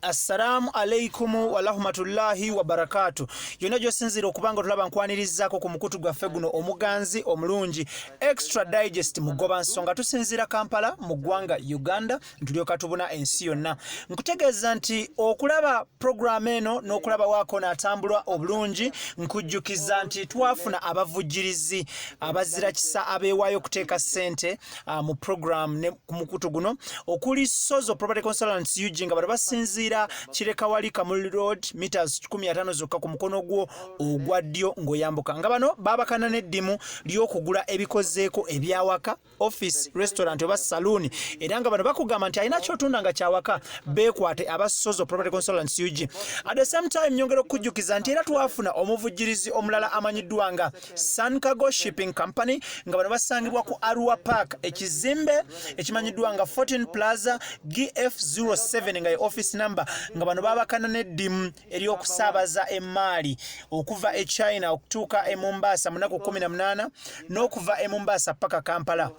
Assalamu alaikum wa rahmatullahi wa barakatuh. Yonna gyosinzira okubanga tulaba nkwanirizzaako ku mukutu gwaffe guno omuganzi omulungi Extra Digest mugoba nsonga tusinzira Kampala mu ggwanga Uganda ntulyoka tubuna ensi yonna. Nkutegeeza nti okulaba program eno n'okulaba waako n'atambulwa obulungi nkujjukiza nti twafuna abavujjirizi abazira kisa abeewaayo okuteeka ssente mu program ne ku mukutu guno okuli Sozo Property Consultants Eugene nga bano basinzira Kireka wali Kamuli Road meters 15 zokka ku mukono gwo ogwa ddyo ng'oyambuka. Nga bano baabakana n'eddimu ly'okugula ebikozeeko ebyawaka office restaurant oba saloon era nga bano bakugamba nti alina kyotunda nga kyawaka beekwate aba Sozo Property Consultants Eugene. At the same time nyongera okujjukiza nti era twafuna omuvujjirizi omulala amanyiddwa nga Sankago Shipping Company nga bano basangibwa ku Arua Park ekizimbe ekimanyiddwa nga 14 Plaza GF07 nga office number nga bano babakana n'eddimu ery'okusaabaza emmaali okuva e China okutuuka e Mombasa munaku 18 n'okuva e Mombasa paka Kampala.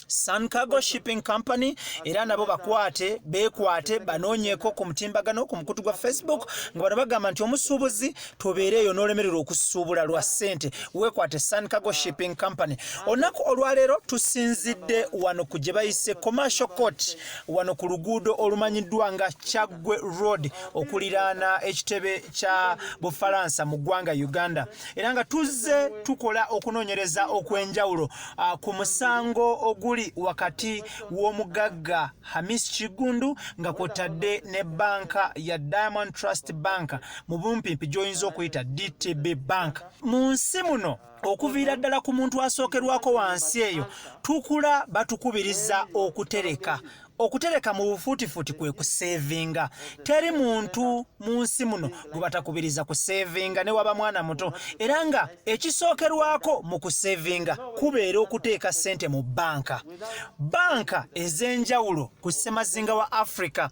Sankago Shipping Company era nabo beekwate banoonyeeko ku mutimbagano ku mukutu gwa Facebook nga bano bagamba nti omusuubuzi tobeereeyo n'olemererwa okusuubula lwa ssente weekwate Sankago Shipping Company. Olunaku olwaleero tusinzidde wano ku gye bayise Commercial Court wano ku luguudo olumanyiddwa nga Kyaggwe Road okuliraana ekitebe kya Bufalansa mu ggwanga Uganda era nga tuzze tukola okunoonyereza okw'enjawulo ku musango oguli wakati w'omugagga Hamis Kigundu nga kwotadde ne banka ya Diamond Trust Bank mu bumpimpi gy'oyinza okuyita DTB Bank. Mu nsi muno okuviira ddala ku muntu asookerwako wansi eyo tukula batukubiriza okutereka mu bufuutifuuti kwe kusevinga. Teri muntu mu nsi muno gwe batakubiriza kusevinga ne waba mwana muto era nga ekisookerwako mu kusevinga kubeera okuteeka ssente mu banka ez'enjawulo ku ssemazinga wa Africa.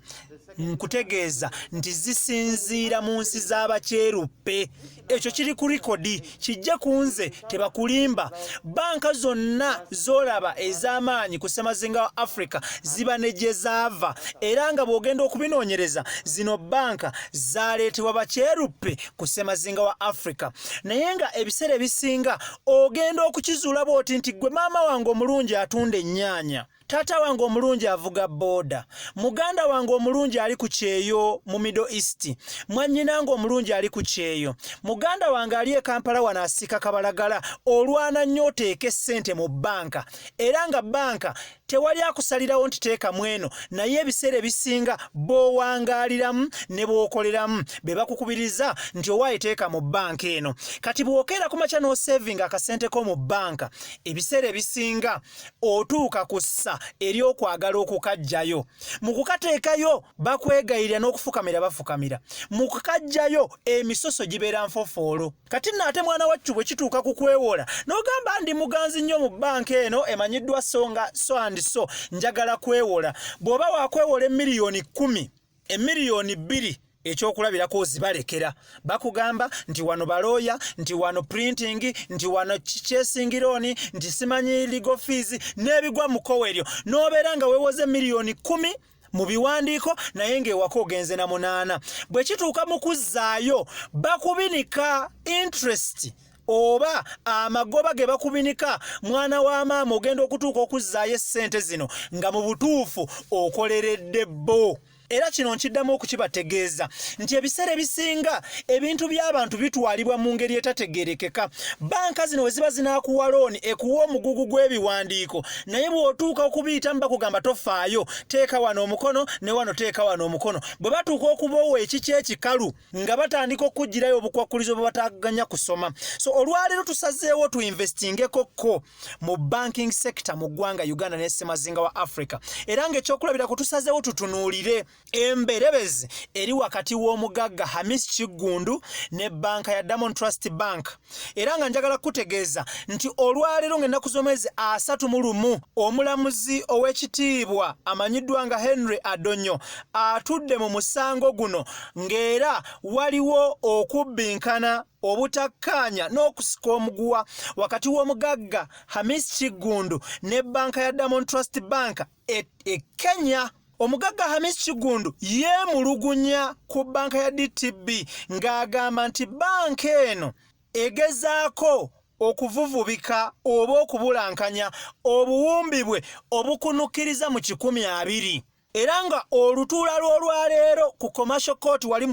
Nkutegeeza nti zisinziira mu nsi z'abakyeruppe. Ekyo kiri ku likodi kijja kunze tebakulimba. Banka zonna zolaba ez'amaanyi ku ssemazinga wa Africa ziba ne gye zaava era nga bw'ogenda okubinoonyereza zino banka zaaleetebwa bakyeruppe ku ssemazinga wa Africa. Naye nga ebiseera ebisinga ogenda okukizuula bw'oti nti gwe maama wange omulungi atunda ennyaanya, taata wange omulungi avuga booda, muganda wange omulungi ali ku kyeyo mu Middle East, mwannyinange omulungi ali ku kyeyo, muganda wange ali e Kampala wano asika kabalagala. Olwana nnyo oteeke ssente mu banka era nga banka tewali akusalirawo nti teeka mweno, naye ebiseera ebisinga bw'owangaaliramu ne bw'okoleramu be bakukubiriza nti owaayi teeka mu banka eno. Kati bw'okeera ku makya n'osevinga akasente ko mu banka ebiseera ebisinga otuuka ku ssa eri okwagala okukaggyayo. Mu kukateekayo bakwegayirira n'okufukamira bafukamira, mu kukaggyayo emisoso gibeera nfofoolo. Kati nno ate mwana waccu bwe kituuka ku kwewola n'ogamba ndi muganzi nnyo mu banka eno emanyiddwa so and so njagala kwewola. Bw'oba wakwewola emiliyoni 10, emiliyoni 2 ekyokulabirako ozibalekera. Bakugamba nti wano balooya, nti wano printing, nti wano kyesingironi, nti simanyi legal fees n'ebigwa mu kkowe eryo. N'obeera nga weewoze emiliyoni 10 mu biwandiiko naye ng'ewaka ogenze na 8. Bwe kituuka mu kuzzaayo bakubinika interest oba amagoba ge bakubinika. Mwana wa maama ogenda okutuuka okuzzaayo essente zino nga mu butuufu okoleredde bo. Era kino nkiddamu okukibategeeza nti ebiseera ebisinga ebintu by'abantu bitwalibwa mu ngeri etategeerekeka. Banka zino we ziba zinaakuwa looni ekuwa omugugu gw'ebiwandiiko naye bw'otuuka okubiyitamu bakugamba tofaayo, teeka wano omukono ne wano teeka wano omukono. Bwe batuuka okubawa ekiki ekikalu nga batandika okuggirayo obukwakkulizo bwe bataganya kusoma. So olwaleero tusazeewo tuinvestingekokko mu banking sector mu ggwanga Uganda ne ssemazinga wa Africa era ng'ekyokulabirako tusazeewo tutunuulire emberebezi eri wakati w'omugagga Hamis Kigundu ne banka ya Diamond Trust Bank. Era nga njagala kutegeeza nti olwaleero ng'ennaku z'omwezi 31 omulamuzi ow'ekitiibwa amanyiddwa nga Henry Adonyo atudde mu musango guno ng'era waliwo okubbinkana obutakkaanya n'okusika omuguwa wakati w'omugagga Hamis Kigundu ne banka ya Diamond Trust Bank e Kenya. Omugagga Hamis Kigundu yeemulugunya ku banka ya DTB ng'agamba nti banka eno egezaako okuvuvubika oba okubulankanya obuwumbi bwe obukunukiriza mu 200 era nga olutuula lw'olwaleero ku Commercial Court wali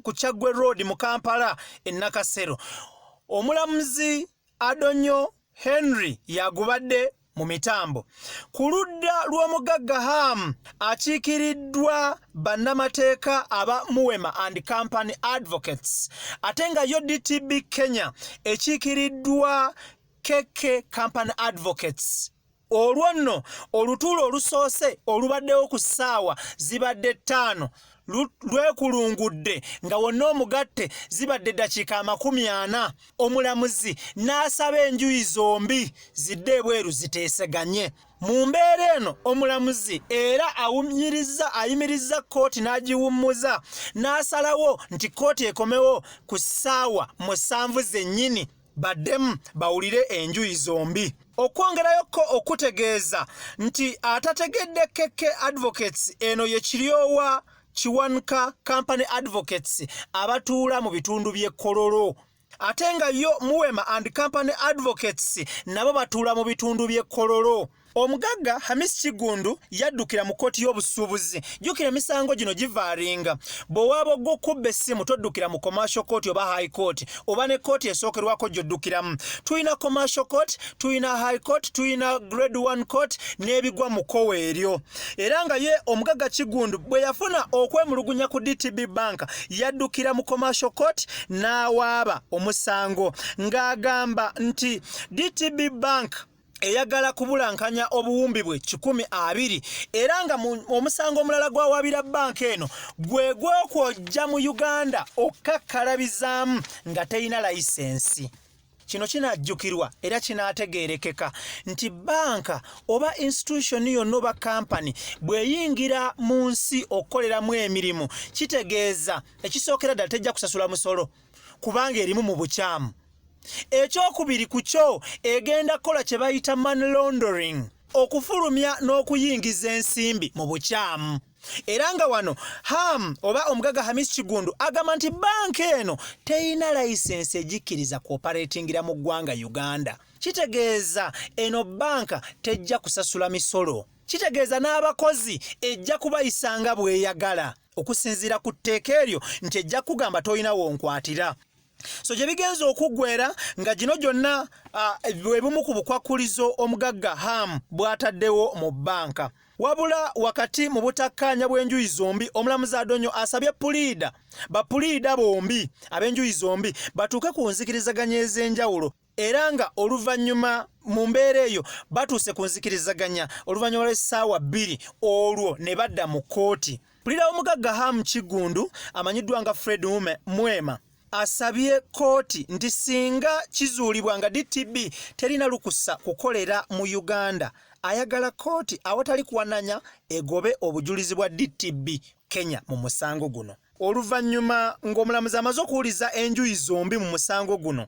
ku Kyaggwe Road mu Kampala e Nakasero omulamuzi Adonyo Henry yagubadde mu mitambo ku ludda lw'omugagga Ham akiikiriddwa bannamateeka aba Muwema and Company Advocates ate nga yo DTB Kenya ekiikiriddwa KK Company Advocates. Olwo nno olutuulo olusoose olubaddewo ku ssaawa zibadde 5 lwekulungudde nga wonna omugatte zibadde dakiika 40 omulamuzi n'asaba enjuyi zombi zidde ebweru ziteeseganye. Mu mbeera eno omulamuzi era ayimirizza kkooti n'agiwummuza n'asalawo nti kkooti ekomewo ku ssaawa 7 zennyini baddemu bawulire enjuyi zombi. Okwongerayoko okutegeeza nti atategedde KK Advocates eno ye Kiryowa Kiwanuka Company Advocates abatuula mu bitundu by'e Kololo ate nga yo Muwema and Company Advocates nabo batuula mu bitundu by'e Kololo. Omugagga Hamis Kigundu yaddukira mu kkooti y'obusuubuzi. Jjukira emisango gino givaaringa. Bw'owaaba ogw'okubba essimu toddukira mu Commercial Court oba High Court oba ne kkooti esookerwako gy'oddukiramu. Tuyina Commercial Court, tuyina High Court, tuyina Grade 1 Court n'ebigwa mu kkowe eryo. Era nga ye omugagga Kigundu bwe yafuna okwemulugunya ku DTB Bank yaddukira mu Commercial Court n'awaaba omusango ng'agamba nti DTB Bank eyagala kubulankanya obuwumbi bwe 200 era nga omusango omulala gwawabira banka eno gwe gw'okwojja mu Uganda okakkalabizaamu nga teyina layisensi. Kino kinajjukirwa era kinaategeerekeka nti banka oba institution yonna oba kampani bw'eyingira mu nsi okukoleramu emirimu kitegeeza ekisookera ddala tejja kusasula musolo kubanga erimu mu bukyamu. Ekyokubiri ku kyo egenda kola kye bayita money laundering okufulumya n'okuyingiza ensimbi mu bukyamu. Era nga wano Ham oba omugagga Hamis Kigundu agamba nti banka eno teyina layisensi egikkiriza kuoperatingira mu ggwanga Uganda. Kitegeeza eno banka tejja kusasula misolo. Kitegeeza n'abakozi ejja kubayisanga bw'eyagala okusinziira ku tteeka eryo nti ejja kugamba toyina wonkwatira. So gye bigenza okuggwera nga gino gyonna bwe bumu ku bukwakulizo omugagga Ham bw'ataddewo mu banka. Wabula wakati mu butakkaanya bw'enjuyi zombi omulamuzi Adonyo asabye bapuliida bombi ab'enjuyi zombi batuuke ku nzikirizaganya ez'enjawulo era nga oluvannyuma mu mbeera eyo batuuse ku nzikirizaganya oluvannyuma lw'essaawa 2 olwo ne badda mu kkooti. Puliida w'omugagga Ham Kigundu amanyiddwa nga Fred Muwema asabye kkooti nti singa kizuulibwa nga DTB terina lukusa kukolera mu Uganda ayagala kkooti awatali kuwananya egobe obujulizi bwa DTB Kenya mu musango guno. Oluvannyuma ng'omulamuzi amaze okuwuliza enjuyi zombi mu musango guno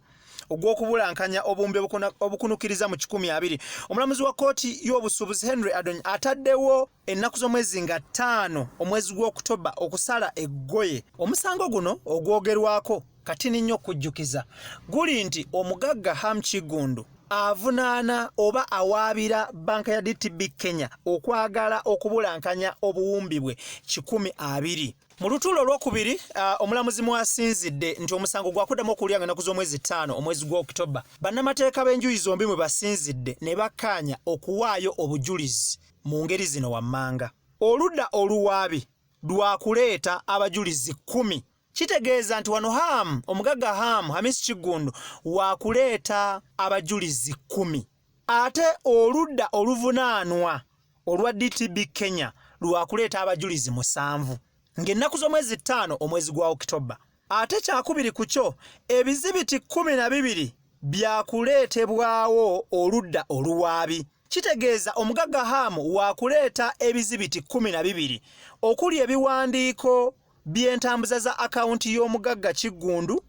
ogw'okubulankanya obumbi obukunukiriza mu 200 omulamuzi wa kkooti y'obusuubuzi Henry Adonyi ataddewo ennaku z'omwezi nga 5 omwezi gw'Okutoba okusala eggoye. Omusango guno ogwogerwako katini nnyo okujjukiza guli nti omugagga Ham Kigundu avunaana oba awaabira banka ya DTB Kenya okwagala okubulankanya obuwumbi bwe 200. Mu lutuulo olwokubiri omulamuzi mwasinzidde nti omusango gwakuddamu okuwulira nga ennaku z'omwezi 5 omwezi gw'Okutoba. Bannamateeka b'enjuyi zombi mwe basinzidde ne bakkaanya okuwaayo obujulizi mu ngeri zino wammanga. Oludda oluwaabi lwakuleeta abajulizi 10. Kitegeeza nti wano omugagga Hamis Kigundu waakuleeta abajulizi 10. Ate oludda oluvunaanwa olwa DTB Kenya lwakuleeta abajulizi 7. Ng'ennaku z'omwezi 5 omwezi gwa Oktoba. Ate kyakubiri ku kyo ebizibiti 12 byakuleetebwawo oludda oluwaabi. Kitegeeza omugagga waakuleeta ebizibiti 12 okuli ebiwandiiko by'entambuza za akawunti y'omugagga Kigundu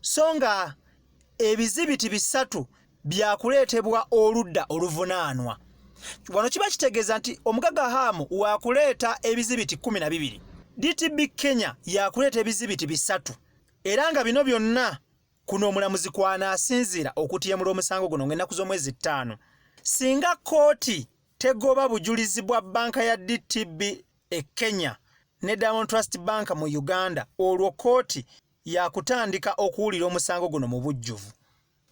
so nga ebizibiti 3 byakuleetebwa oludda oluvunaanwa. Wano kiba kitegeeza nti omugaga Hamu waakuleeta ebizibiti 12. DTB Kenya yakuleeta ebizibiti 3. Era nga bino byonna kuno omulamuzi kwanaasinziira okutyemula omusango guno ng'ennaku z'omwezi 5. Singa kooti tegoba bujulizi bwa banka ya DTB e Kenya ne Diamond Trust Bank mu Uganda, olwo kooti yakutandika okuwulira omusango guno mu bujjuvu.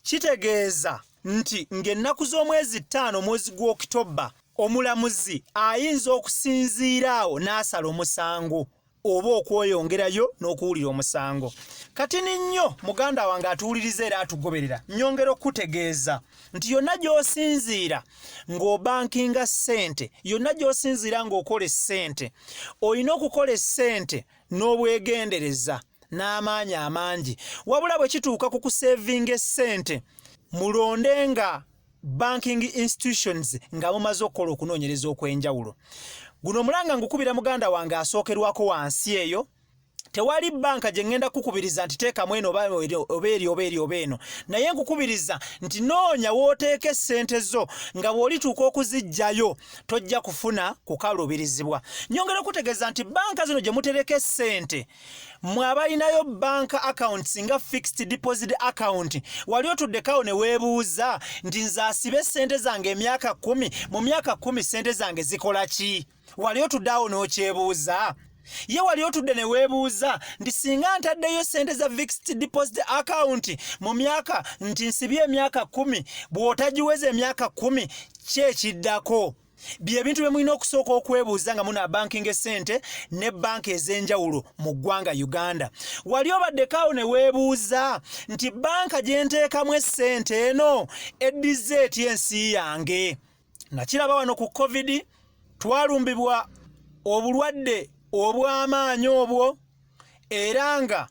Kitegeeza nti ng'ennaku z'omwezi 5 mwezi gwa Oktoba omulamuzi ayinza okusinziiraawo n'asala omusango oba okweyongerayo n'okuwulira omusango. Kati nnyo muganda wange atuwuliriza era atugoberera, nnyongera okutegeeza nti yonna gy'osinziira ng'obankinga ssente, yonna gy'osinziira ng'okola essente, olina okukola essente n'obwegendereza n'amaanyi amangi. Wabula bwe kituuka ku kusevinga essente, mulondenga banking institutions nga mumaze okukola okunoonyereza okw'enjawulo. Guno mulanga ngukubira muganda wange asookerwako wansi eyo. Tewali banka gye ngenda kukubiriza nti teekamu eno oba eno. Naye nkukubiriza nti noonya wooteeka essente zo nga bw'olituuka okuziggyayo tojja kufuna kukaluubirizibwa. Nyongera okutegeeza nti banka zino gye mutereka essente, mmwe abalinayo banka accounts nga fixed deposit account, wali otuddekawo ne weebuuza nti nze asibe essente zange emyaka 10, mu myaka 10 ssente zange zikola ki? Wali otuddeawo n'okyebuuza? Ye wali otudde ne weebuuza nti singa ntaddeyo ssente za fixed deposit account mu myaka nti nsibye emyaka 10, bw'otagiweza emyaka 10 kyekiddako? Bye bintu bye mulina okusooka okwebuuza nga muna banking essente ne banka ez'enjawulo mu ggwanga Uganda. Wali obaddekaawo ne weebuuza nti banka gye nteekamu essente eno eddiza etya ensi yange? Nakiraba wano ku COVID, twalumbibwa obulwadde obw'amaanyi obwo, era nga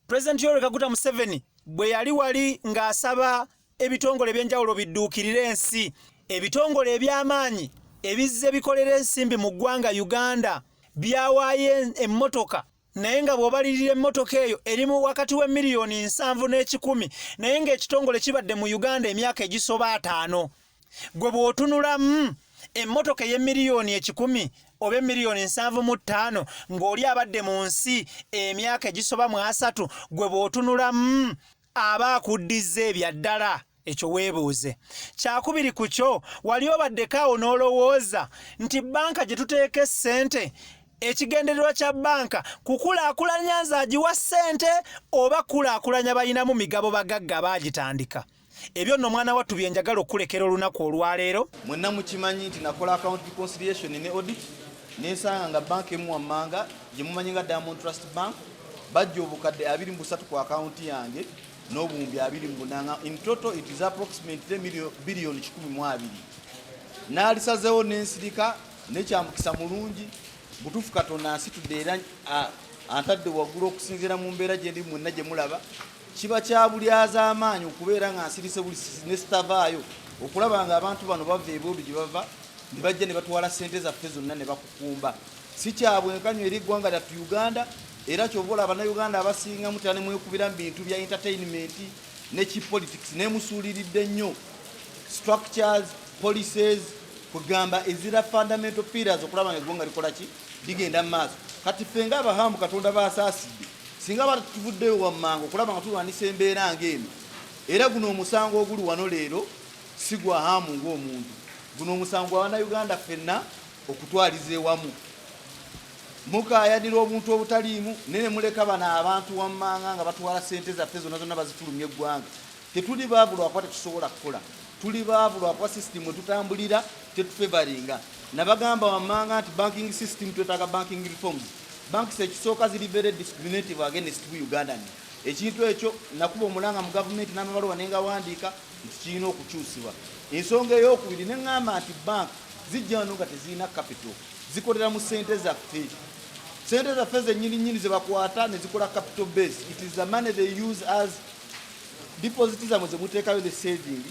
President Yoweri Kaguta Museveni bwe yali wali ng'asaba ebitongole by'enjawulo bidduukirire ensi, ebitongole eby'amaanyi ebizze bikolera ensimbi mu ggwanga Uganda byawaayo emmotoka, naye nga bw'obalirira emmotoka eyo erimu wakati we miliyoni 7 n'ekikumi, naye ng'ekitongole kibadde mu Uganda emyaka egisoba 5. Gwe bw'otunulamu emmotoka ey'emiliyoni 10 oba miliyoni 7.5 ng'oli abadde mu nsi emyaka egisoba 3, gwe bw'otunulamu aba akuddiza ebyaddala. Ekyo weebuuze. Kyakubiri ku kyo, wali obaddekaawo n'olowooza nti banka gye tuteeka essente, ekigendererwa kya banka kukulaakulanya nzaagiwa ssente oba kulaakulanya balinamu migabo bagagga baagitandika. Ebyo nno mwana wattu bye njagala okulekera olunaku olwaleero. Mwenna mukimanyi nti nakola account reconciliation ne audit n'ensanga nga banka emu wammanga gye mumanyi nga Diamond Trust Bank bajja obukadde 23 ku account yange n'obuwumbi 24. In total it is approximately billion 12. N'alisazeewo n'ensirika n'ekyamukisa mulungi butuufu Katonda ansitudde era antadde waggulu okusinziira mu mbeera gye ndi mwenna gye mulaba. Kiba kya bulyaza amaanyi okubeera nga nsirise buli ne sitavaayo okulaba nga abantu bano bava ebweru gye bava ne bajja ne batwala ssente zaffe zonna ne bakukumba. Si kya bwenkanywa eri eggwanga lyattu Uganda, era ky'oba olaba Bannayuganda abasinga mutera ne mwekubira mu bintu bya entertainment ne kipolitics ne musuuliridde nnyo structures, policies, kugamba ezira fundamental pillars okulaba nga eggwanga likola ki ligenda mu maaso. Kati ffe ng'Abahamu Katonda baasaasidde, singa batuvuddeyo wammanga okulaba nga tulwanisa embeera ng'eno. Era guno omusango oguli wano leero si gwa Hamu ng'omuntu, guno omusango wa Bannayuganda ffenna okutwaliza ewamu. Mukaayanira obuntu obutaliimu nene muleka bano abantu wammanga nga batwala ssente zaffe zonna zonna bazifulumya eggwanga. Tetuli baavu lwakuba tetusobola kukola, tuli baavu lwakuba sisitimu etutambulira tetufevaringa. Nabagamba wammanga nti banking system twetaaga banking reforms. Banks ekisooka ziri very discriminative against Ugandan. Ekintu ekyo nakuba omulanga mu gavumenti n'amabaluwa nenga wandiika nti kirina okukyusibwa. Ensonga ey'okubiri ne ŋŋamba nti bank zijja wano nga tezirina capital, zikolera mu ssente zaffe. Ssente zaffe zennyini ze bakwata ne zikola capital base. It is the money they use as deposit zamwe ze muteekayo the saving.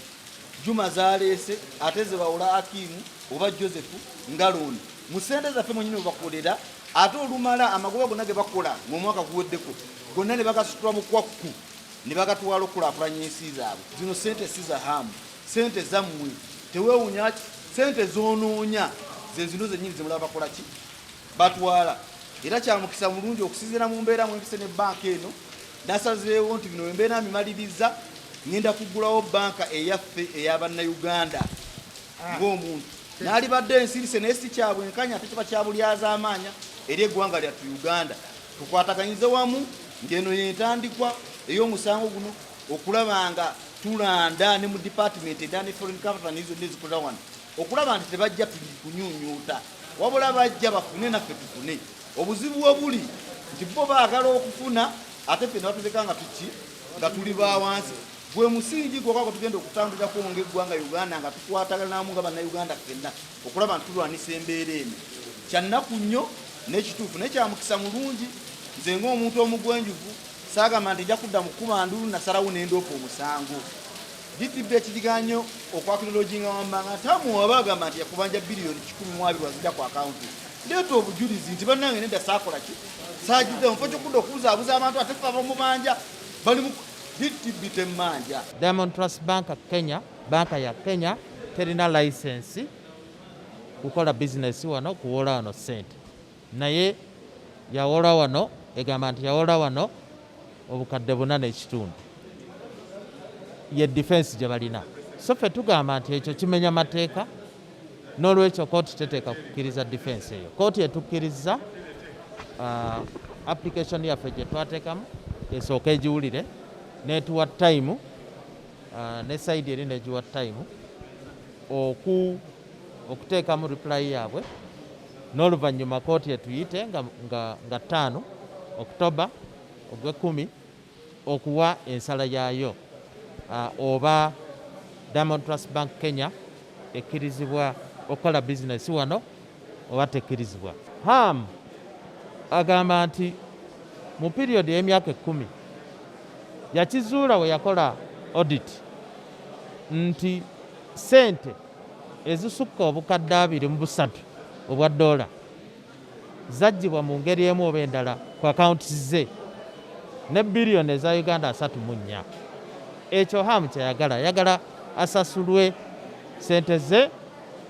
Juma zaleese ate ze bawula Akimu oba Joseph nga looni. Mu ssente zaffe mwennyini bakolera ate olumala amagoba gonna ge bakola mu mwaka guweddeko gonna ne bagasitula mu kwakku ne bagatwala okulaakulanya ensi zaabwe. Zino ssente si za Hamu, ssente zammwe. Teweewunya sente zonoonya ze zino zennyini zemulaba bakola ki batwala era kyamukisa mulungi okusinziira mu mbeera mwempise ne banka eno nasazeewo nti bino embeera mimaliriza ngenda kugulawo banka eyaffe ey'abannayuganda ng'omuntu n'alibadde ensirise naye si kyabwenkanya ate kiba kyabulyaza amaanya eri eggwanga lyattu Uganda tukwataganyize wamu ng'eno yentandikwa ey'omusango guno okulaba nga tulanda ne mu department edda ne foreign capital nizo nezikolera wano okulaba nti tebajja kunyunyuuta wabula bajja bafune naffe tufune obuzibu obuli nti bo baagala okufuna ate ffe nebatuleka nga tuli bawansi gwe musingi gwokako tugenda okutambulirako ng'eggwanga Uganda nga tukwataganamu nga bannayuganda ffenna okulaba nti tulwanisa embeera eno kyannaku nnyo n'ekituufu naye kyamukisa mulungi nze ng'omuntu omugwenjuvu saagamba nti ejja kudda mu kkuba ndulu nasalawo n'endoopa omusango ditibbe ekidiganyo okwakirologinga wammanga ntamu waba agamba nti yakubanja biliyoni 120 wazijja ku akawunti ndeeta obujulizi nti bannange nedda saakola ki saagidde mufo kyokudda okubuzaabuza abantu ate ffe abamubanja bali mu ditibbi temmanja. Diamond Trust Bank Kenya, banka ya Kenya terina license kukola business wano kuwola wano sente naye yawola wano egamba nti yawola wano obukadde 4.5 ye defense gye balina so ffe tugamba nti ekyo kimenya mateeka n'olwekyo kooti teteeka kukkiriza defense eyo kooti etukkiriza application yaffe gye twateekamu esooka egiwulire netuwa time ne side eri negiwa time okuteekamu reply yaabwe n'oluvannyuma kooti etuyite nga 5 October ogw'ekumi okuwa ensala yaayo oba Diamond Trust Bank Kenya ekkirizibwa okukola bizinesi wano oba tekkirizibwa. Ham agamba nti mu period y'emyaka 10 yakizuula we yakola audit nti sente ezisukka obukadde 23 obwa dola zaggyibwa mu ngeri emu oba endala ku akawunti ze ne biliyoni eza Uganda 3.4. Ekyo Hamu yagala asasulwe sente ze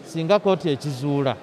singa kooti ekizuula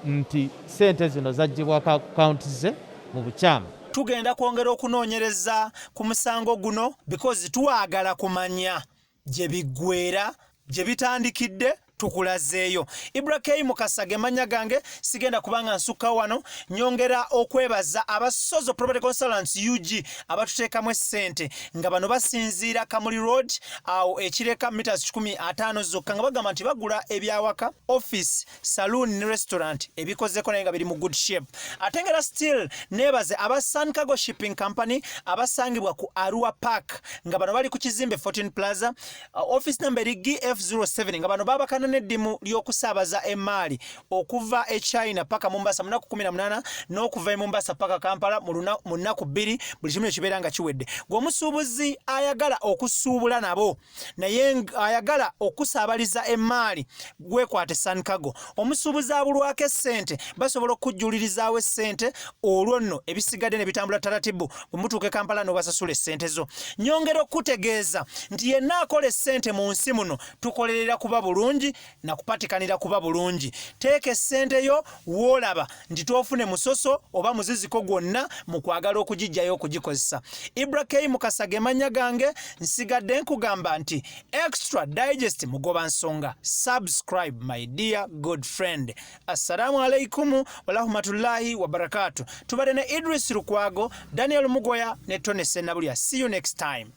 nti sente zino zaggyibwa ku akawunti ze mu bukyamu. Tugenda kwongera okunoonyereza ku musango guno because twagala kumanya gye biggweera gye bitandikidde tukulazeeyo. Ibrahim Kasage manya gange sigenda kubanga nsukka wano nyongera okwebaza abasozo property consultants UG abatuteekamu essente nga bano basinziira Kamuli Road awo ekireka meters 15 zokka nga bagamba nti bagula ebyawaka office saloon ne restaurant ebikozeko naye nga biri mu good shape. Atengera still nebaze aba Sun Cargo Shipping Company abasangibwa ku Arua Park nga bano bali ku kizimbe 14 Plaza office number GF07 nga bano babakana n'eddimu ly'okusaabaza emaali okuva e China paka Mombasa mu nnaku 18 n'okuva e Mombasa paka Kampala mu nnaku 2 buli kimu ekibeera nga kiwedde. Gw'omusuubuzi ayagala okusuubula nabo naye ayagala okusaabaliza emaali gwekwate Sun Cargo omusuubuzi abulwako essente basobola okujjulirizaawo essente olwo nno ebisigadde ne bitambula taratibu bwe mutuuke Kampala n'obasasula essente zo. Nyongera okutegeeza nti yenna akola essente mu nsi muno tukolerera kuba bulungi na kupatikanira kuba bulungi. Teeka essente yo woolaba nti toofune musoso oba muziziko gwonna mu kwagala okugijjayo okugikozesa. Ibrahim Kasage manya gange nsigadde nkugamba nti Extra Digest mugoba nsonga. Subscribe my dear good friend. Assalamu alaikum wa rahmatullahi wa barakatuh. Tubadde ne Idris Lukwago, Daniel Mugoya ne Tone Senabulya. See you next time.